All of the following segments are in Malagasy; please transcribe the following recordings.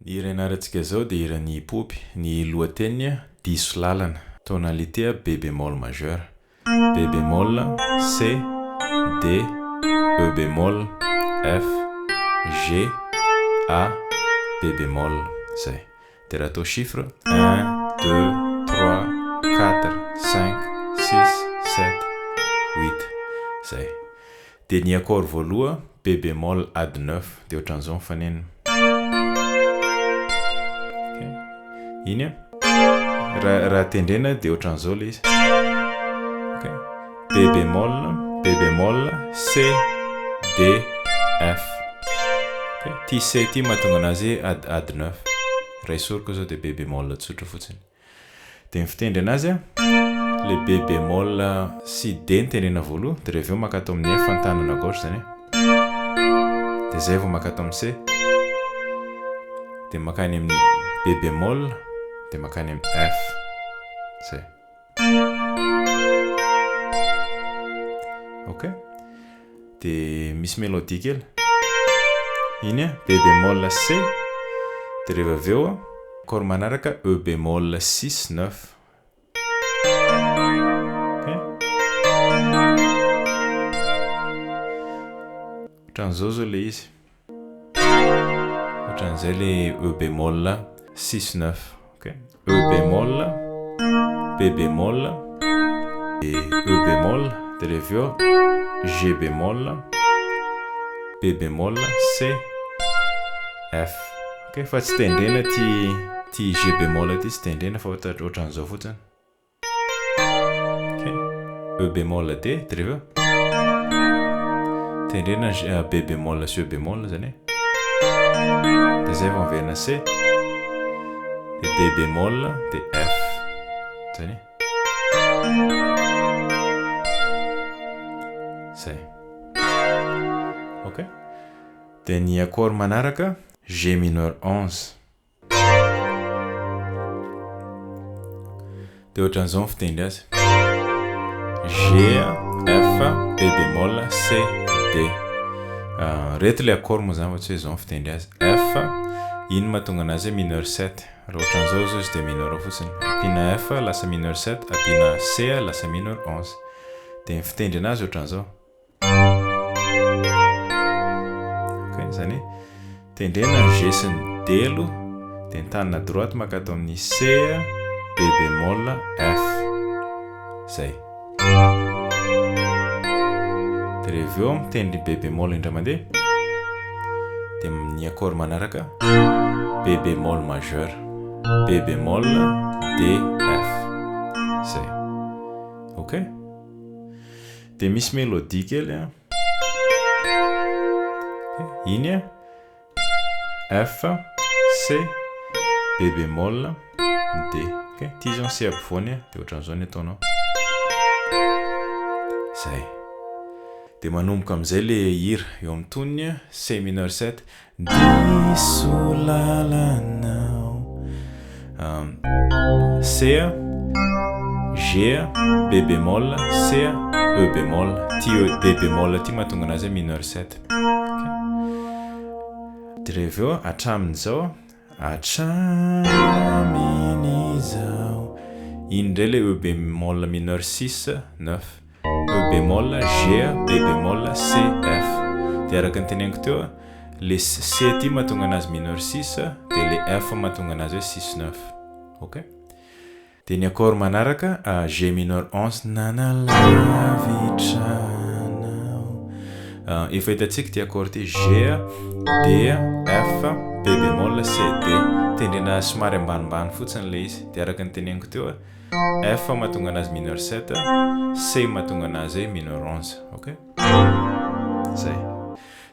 Hira ianarantsika zao dia hiran'ny hip-hop, ny lohateny diso lalana, tonalité B bémol majeur, B bémol, C, D, E bémol, F, G, A, B bémol, zay. Dia raha atao chiffre 1, 2, 3, 4, 5, 6, 7, 8, zay. Dia ny accord voaloha B bémol add 9 dia ohatran'izao mifanenina. Iny raha tendrena dia ohatran'izao le izy. B bémol, C, D, F. Ty C ty mahatonga anazy add 9. Raha isoriko zao dia B bémol tsotra fotsiny. Dia mifitendry anazy le B bémol sy D tendrena voaloha dia rehefa eo makato amin'ny F an-tanana gauche zany. Dia zay vao makato amin'ny C. Dia makany amin'ny B bémol dia makany amin'ny F. Zay. Ok. Dia misy mélodie kely. Iny B bémol C. Dia rehefa avy eo accord manaraka E bémol 6 9. Ohatran'izao zao le izy. Ohatran'izay le E bémol 6 9. Okay. E bémol, B bémol, et E bémol, de revio, G bémol, B bémol, C, F. Ok, fa tsy tendrena ty G bémol ty tsy tendrena fa ohatran'izao fotsiny. Ok, E bémol D, de revio. Tendrena B bémol sy E bémol zany. De zay vao miverina C. De B bémol, de F. Zany. Zay. Ok. De ny accord manaraka G mineur 11. De ohatran'izao fitendry azy. G, F, B bémol, C, D. Reto le accord moa zany tsy hoe zao fitendry azy. F, iny mahatonga anazy mineur 7. Raha ohatran'izao zao izy dia mineur fotsiny. Apina F lasa mineur 7, apina C lasa mineur 11. Dia ny fitendry anazy ohatran'izao. Ok, zany tendrena G sy ny D aloha, dia ny tanana droite makato amin'ny C, B bémol, F. Zay. Dia rehefa eo mitendry B bémol indray mandeha. Dia ny accord manaraka B bémol majeur, B bémol, D, F. Zay. Ok. Dia misy mélodie kely. Iny F, C, B bémol, D. Ok. Ty zao C ampovoany dia ohatran'izao ny ataonao. Zay. Dia manomboka amin'izay le hira eo amin'ny toniny C mineur 7. Diso lalanao. C, G, B bémol, C, E bémol. Ty B bémol ty mahatonga anazy mineur 7. Dia rehefa eo hatramin'izao, hatramin'izao. Iny indray le E bémol mineur 6 9. E bémol, G, B bémol, C, F. Dia araka ny teneniko teo, le C ty mahatonga anazy mineur 6, dia le F mahatonga anazy hoe 6 9. Ok. Dia ny accord manaraka G mineur 11 nanalavitranao. Efa hitantsika ty accord ty G, D, F, B bémol, C, D. Tendrena somary ambanimbany fotsiny le izy. Dia araka ny teneniko teo, F mahatonga anazy mineur 7, C mahatonga anazy mineur 11. Ok. Zay.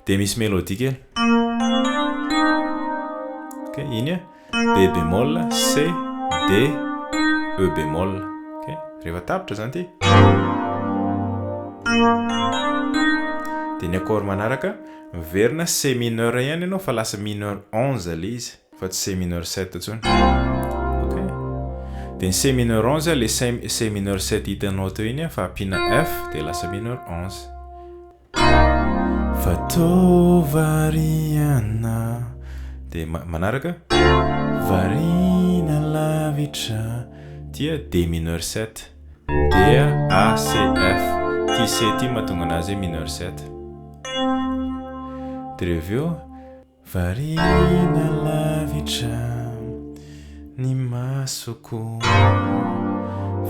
Dia misy mélodie kely. Ok, iny B bémol, C, D, E bémol. Ok, rehefa tapitra zany ty. Dia ny accord manaraka miverina C mineur ihany ianao fa lasa mineur 11 le izy, fa tsy C mineur 7 intsony. Ok. Dia ny C mineur 11 le C mineur 7 hitanao teo iny fa apina F dia lasa mineur 11. Fatovariana dia manaraka variana lavitra dia D mineur 7 dia A C F ty C ty mahatonga anazy mineur 7 dia reveo variana lavitra ny masoko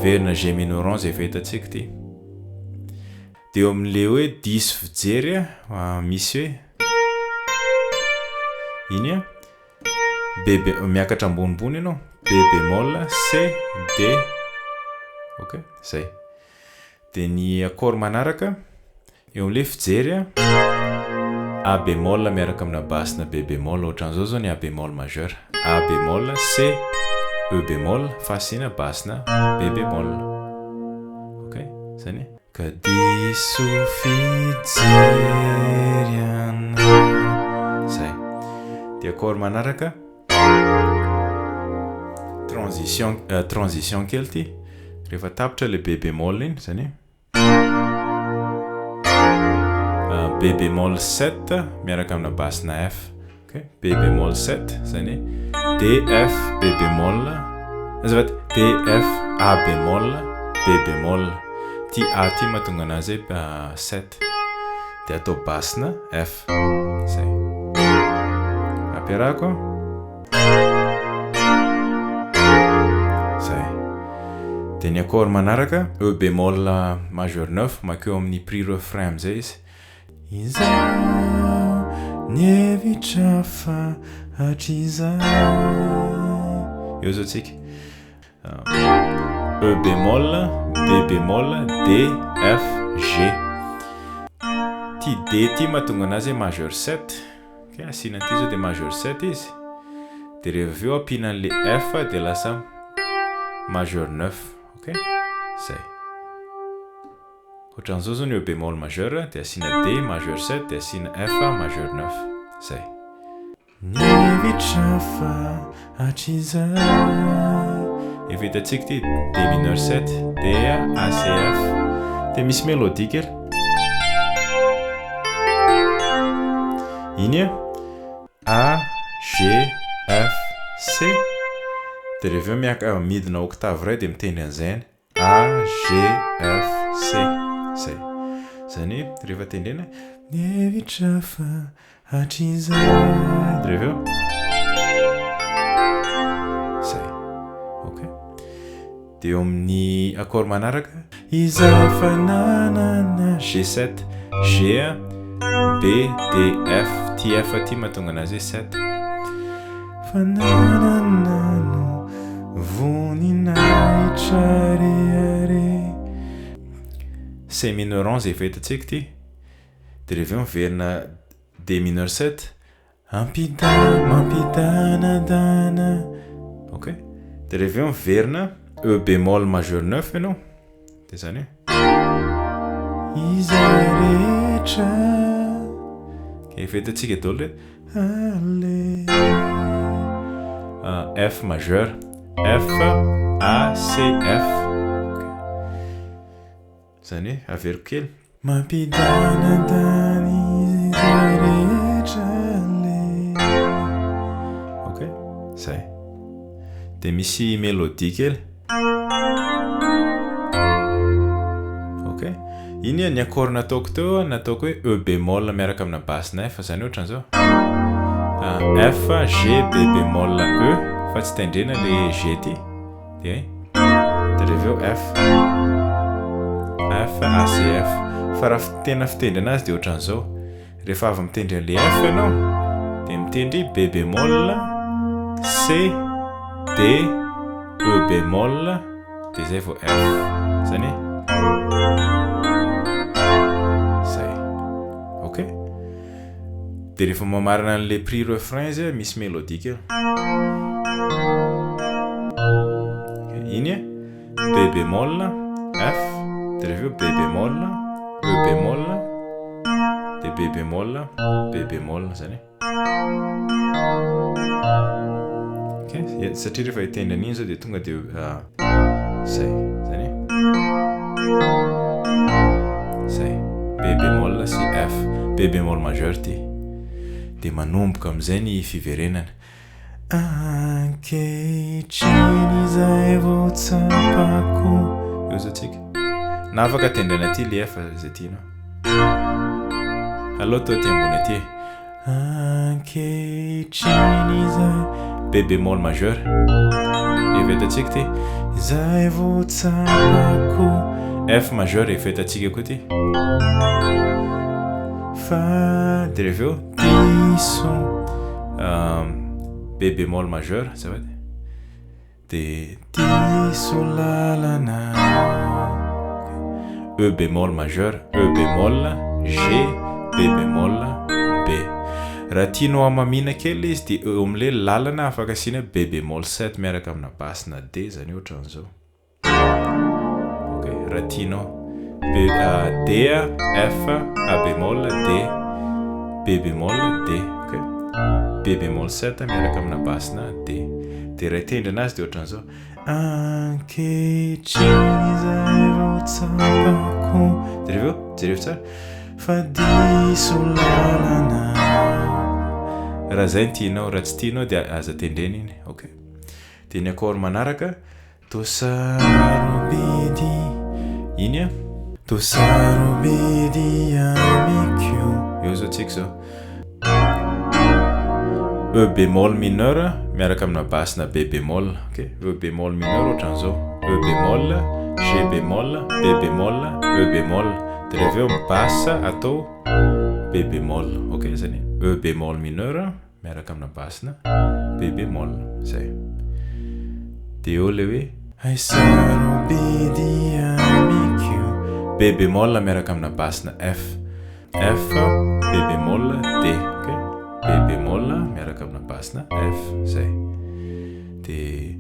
verina G mineur 11 efa hitantsika ty dia eo amin'le hoe 10 fijery misy hoe iny miakatra ambonimbony ianao B bémol C D ok zay dia ny accord manaraka eo amin'le fijery A bémol miaraka amina basina B bémol ohatran'izao zao ny A bémol majeur A bémol C E bémol fasina basina B bémol ok zany ka diso fijery anao zay dia accord manaraka transition kely ty rehefa tapitra le B bémol iny zany B bémol 7 miaraka amina basina F ok B bémol 7 zany D F B bémol azafady D F A bémol B bémol ty A ty mahatonga anazy 7 dia atao basina F zay ampiarahako zay dia ny accord manaraka E bémol majeur 9 makeo amin'ny prix refrain amizay izy izaho nievitra fa hatrizay eo zao tsika E bémol B bémol D F G ty D ty mahatonga anazy majeur 7 ok asina ty zao dia majeur 7 izy dia rehefa eo ampiana an'le F dia lasa majeur 9 ok zay ohatran'izao zao ny E bémol majeur dia asina D majeur 7 dia asina F majeur 9 zay nievitra fa hatrizay efa hitantsika ty D mineur 7 D A C F dia misy mélodie kely iny A G F C dia rehefa miaka midina octave ray dia mitendry an'izay A G F C zay zany rehefa tendrena nievitra fa hatrizay rehefa zay ok dia eo amin'ny accord manaraka izaho fa nanana G7 G B D F T F ty mahatonga anazy 7 fa nananano voninahitra reare C mineur 11 efa hitantsika ty dia rehefa miverina D mineur 7 mampidanadana ok dia rehefa miverina E bémol majeur 9 ianao dia zany iza rehetra efa hitantsika daholo F majeur F A C F zany averiko kely mampidanadany iza rehetra ok zay dia misy mélodie kely ok iny ny accord nataoko teo nataoko hoe E bémol miaraka amina basina F zany ohatran'izao F G B bémol E fa tsy tendrena le G ty dia reveo F A C F fa raha tena fitendry anazy dia ohatran'izao rehefa avy mitendry an'le F ianao dia mitendry B bémol C D E bémol dia zay vao F zany zay ok dia rehefa mamarina an'le prix refrain izy misy mélodie kely iny B bémol F dia reveo B bémol E bémol dia B bémol B bémol zany ok satria rehefa hitendry an'iny zao dia tonga dia zay zany zay B bémol sy F B bémol majeur ty dia manomboka amin'izay ny fiverenana ankehitriny izay vao tsapako. Eo zao tsika. Na afaka tendrena aty le F zay tianao. Allo tô aty ambony aty. Ankehitriny izay B bémol majeur. Efetantsika ty. Izay vao tsapako. F majeur efetantsika koa ty. Fa dia avy eo diso B bémol majeur, ça va dire. Diso lalana. E bémol majeur, E bémol, G, B bémol, B. Raha tianao hamamina kely izy dia eo amin'ilay lalana afaka asiana B bémol 7 miaraka amina basina D zany ohatran'izao. Ok, raha tianao D, F, A bémol, D, B bémol, D. Ok. B bémol 7 miaraka amina basina D. Dia raha hitendry anazy dia ohatran'izao. Ankehitriny izay vao tsapako. Jereo tsara. Fa diso lalana. Raha zay tianao, raha tsy tianao dia aza tendrena iny. Ok. Dia ny accord manaraka tosarobidy. Iny a tosarobidy amikio. Eo zao tsika zao. E bémol mineur miaraka amina basina B bémol. Ok. E bémol mineur ohatran'izao. E bémol, G bémol, B bémol, E bémol. Dia avy eo bassa atao B bémol. Ok zany. E bémol mineur miaraka amina basina B bémol. Zay. Dia eo le hoe aisarobidy amikio. B bémol miaraka amina basina F. F, B bémol, D. Ok. B bémol miaraka amina basina F. Zay. Dia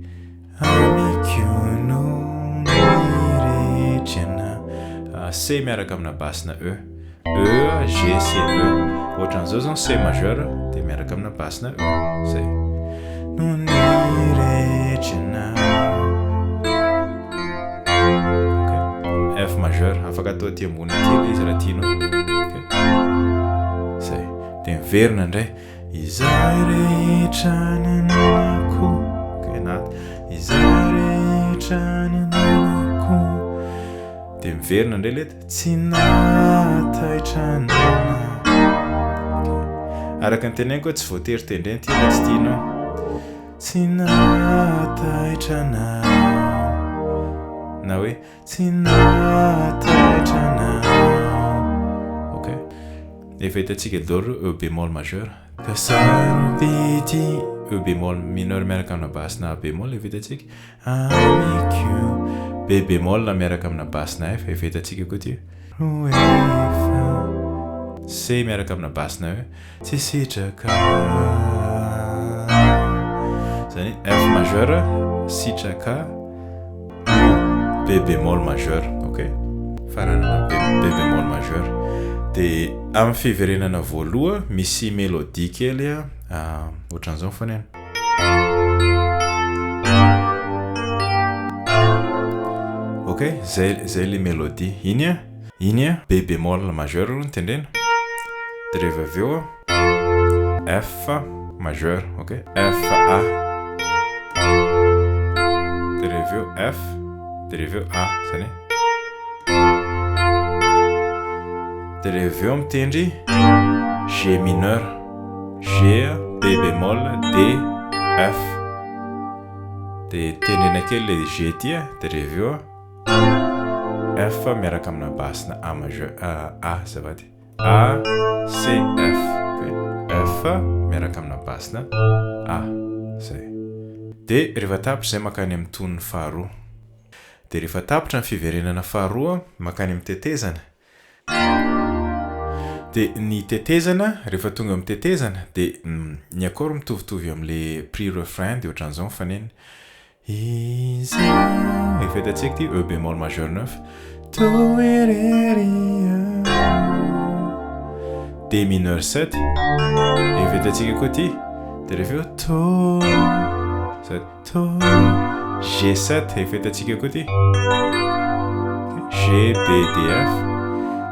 amikio no mirehetrana. C miaraka amina basina E. E, G, C, E. Ohatran'izao zao C majeur dia miaraka amina basina E. Zay. No mirehetrana. Ok. F majeur afaka atao aty ambony aty ilay izy raha tianao. Ok. Zay. Dia miverina indray. Izay rehetra nananako. Ok, naty. Izay rehetra nananako. Dia miverina indray lety. Tsy natahitranana. Araka ny teneniko tsy voatery tendrena ty na tsy tianao. Tsy natahitranao. Na hoe tsy natahitranao. Ok. Efa hitantsika daholo E bémol majeur. Tosarobidy E bémol mineur miaraka amina basina A bémol efa hitantsika. Amikio B bémol miaraka amina basina F efa hitantsika koa ty. Roefa C miaraka amina basina E. Tsy sitraka. Zany F majeur sitraka B bémol majeur. Ok. Faranana B bémol majeur. Dia amin'ny fiverenana voaloha misy mélodie kely ohatran'izao foana. Ok, zay le mélodie. Iny a B bémol majeur no tendrena. Dia rehefa avy eo F majeur. Ok. F A. Dia rehefa eo F. Dia rehefa eo A zany. Dia rehefa eo mitendry G mineur. G, B bémol, D, F. Dia tendrena kely le G ty a. Dia rehefa eo F miaraka amina basina A majeur. A ça va dire. A, C, F. F miaraka amina basina A. Zay. Dia rehefa tapitra zay makany amin'ny tonony faharoa. Dia rehefa tapitra ny fiverenana faharoa makany amin'ny tetezana. Dia ny tetezana rehefa tonga amin'ny tetezana dia ny accord mitovitovy amin'ilay pré-refrain dia ohatran'izao mifanena. Izao efa hitantsika ty E bémol majeur 9. Toereria. D mineur 7. Efa hitantsika koa ty. Dia rehefa eo G7 efa hitantsika koa ty. G, B, D, F.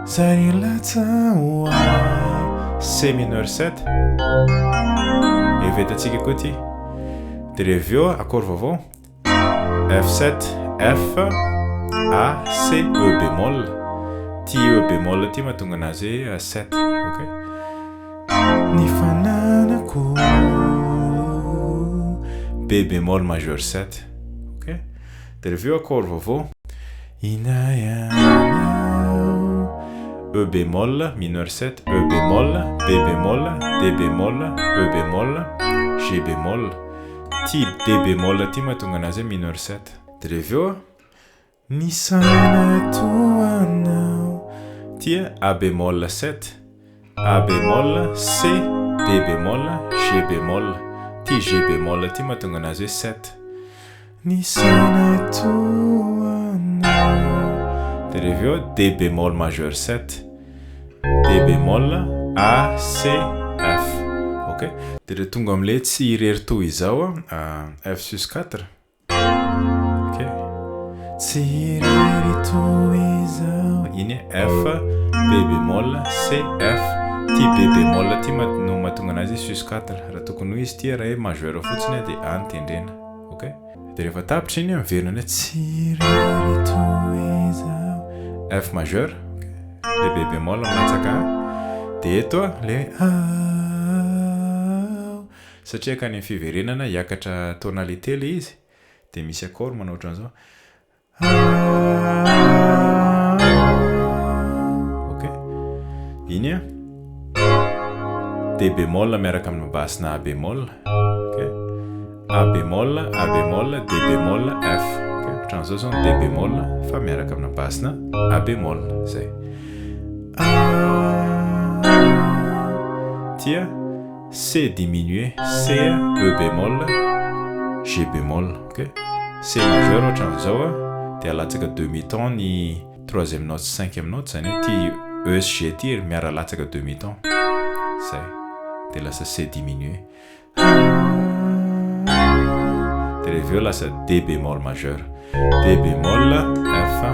Zary latsa hoay. C mineur 7. Efa hitantsika koa ty. dia reveo accord vaovao F7 F A C E bémol ty E bémol ty mahatonga anazy hoe 7 ok ny fananako B bémol majeur 7 ok dia reveo accord vaovao E bémol mineur 7 E bémol B bémol D bémol E bémol G bémol ty D bémol ty mahatonga anazy hoe mineur 7 dia reveo ny sanatoanao tia A bémol 7 A bémol C D bémol G bémol ty G bémol ty mahatonga anazy hoe 7 ny sanatoanao dia reveo D bémol majeur 7 D bémol A C F ok dia re tonga am'le tsy irery-to izao F sus 4 ok tsy irery-to izao iny F B bémol C F ty B bémol ty no mahatonga anazy sus 4 raha tokony ho izy tia raha hoe majeur fotsiny dia A no tendrena ok dia rehefa tapitra iny miverina hoe tsy irery-to izao F majeur le B bémol milatsaka dia eto le satria ka ny fiverenana hiakatra tonalité le izy dia misy accord manao ohatran'izao ok iny D bémol miaraka amin'ny basina A bémol ok A bémol D bémol F ok ohatran'izao zao D bémol fa miaraka amin'ny basina A bémol zay tia C diminué C E bémol G bémol ok C majeur ohatran'izao dia alatsaka demi-ton ny 3e note 5e note zany ty E G ty miara-latsaka demi-ton zay dia lasa C diminué dia reveo lasa D bémol majeur D bémol F A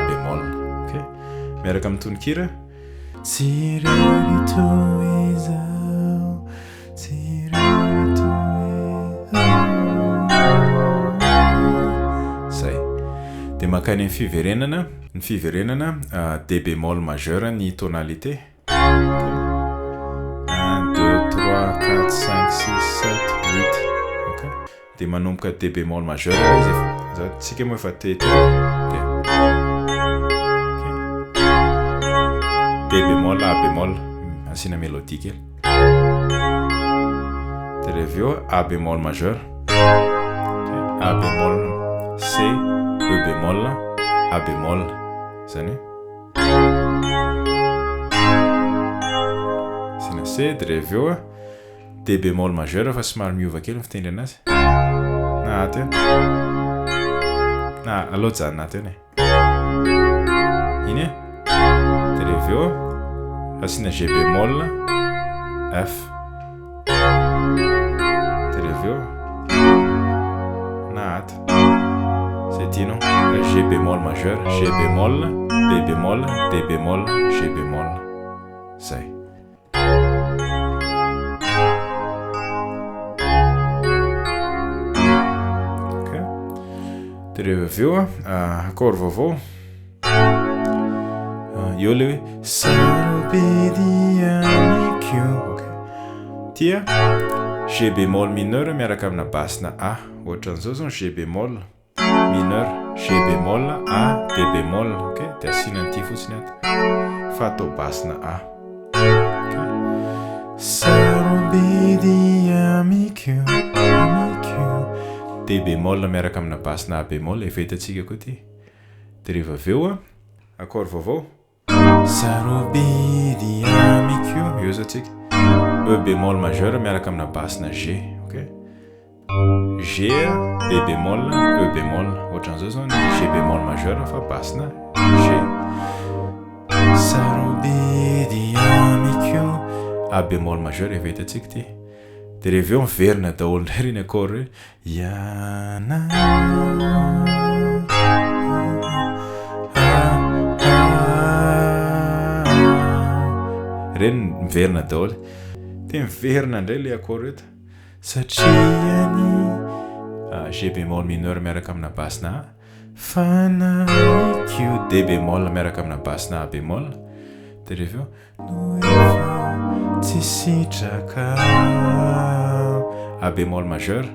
bémol ok miaraka amin'ny tononkira tsy irery-to izao tsy irery-to zay dia makany amin'ny fiverenana D bémol majeur ny tonalité 1 2 3 4 5 6 7 8 ok dia manomboka D bémol majeur izy zao tsika moa efa teto dia B bémol A bémol asina mélodie kely dia reveo A bémol majeur A bémol C E bémol A bémol zany asina C dia reveo D bémol majeur fa somary miova kely fitendry anazy na ato na aloha janona ato eny iny dia reveo asina G bémol F dia reveo na ato zay tianao G bémol majeur G bémol B bémol D bémol G bémol zay ok dia reveo accord vaovao eo le hoe sarobidiamiko ok tia G bémol mineur miaraka amina basina A ohatran'izao zao G bémol mineur G bémol A D bémol ok dia asina an'ity fotsiny ato fa atao basina A ok sarobidiamiko D bémol miaraka amina basina A bémol efa hitantsika koa ty dia rehefa aveo accord vaovao sarobidiamiko eo zao tsika E bémol majeur miaraka amina basina G ok G B bémol E bémol ohatran'izao zao ny G bémol majeur fa basina G sarobidiamiko A bémol majeur efa hitantsika ty dia reveo miverina daholo indray reny accord hoe iana reny miverina daholo dia miverina indray le accord eto satria ny G bémol mineur miaraka amina basina A. Fanahy D bémol miaraka amina basina A bémol. Dia rehefa no efa tsy sitraka A bémol majeur.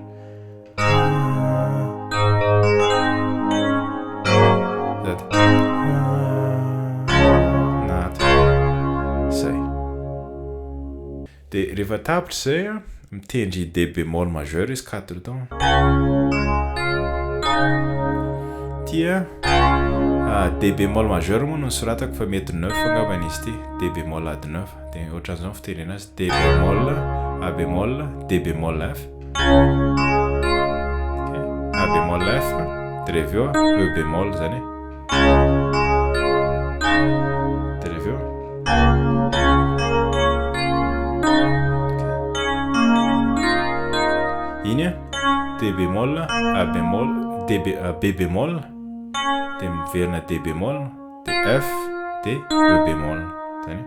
Zay. Dia rehefa tapitra zay a mitendry D bémol majeur izy 4 temps. Tia D bémol majeur moa no soratako fa mety 9 angambany izy ty. D bémol ady 9. Dia ohatran'izao fitendrena azy D bémol, A bémol, D bémol F. A bémol F. Dia rehefa eo E bémol zany. Dia rehefa eo iny a D bémol, A bémol, B bémol, dia miverina D bémol, dia F, dia E bémol. Zany.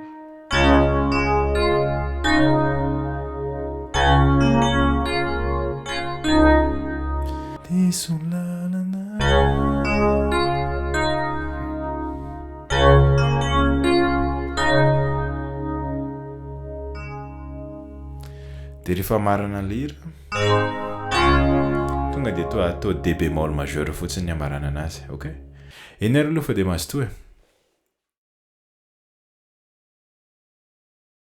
Dia rehefa marana lira tonga dia atao D bémol majeur fotsiny ny amarana anazy. Ok? Eny ary aloha fa dia mazotoa.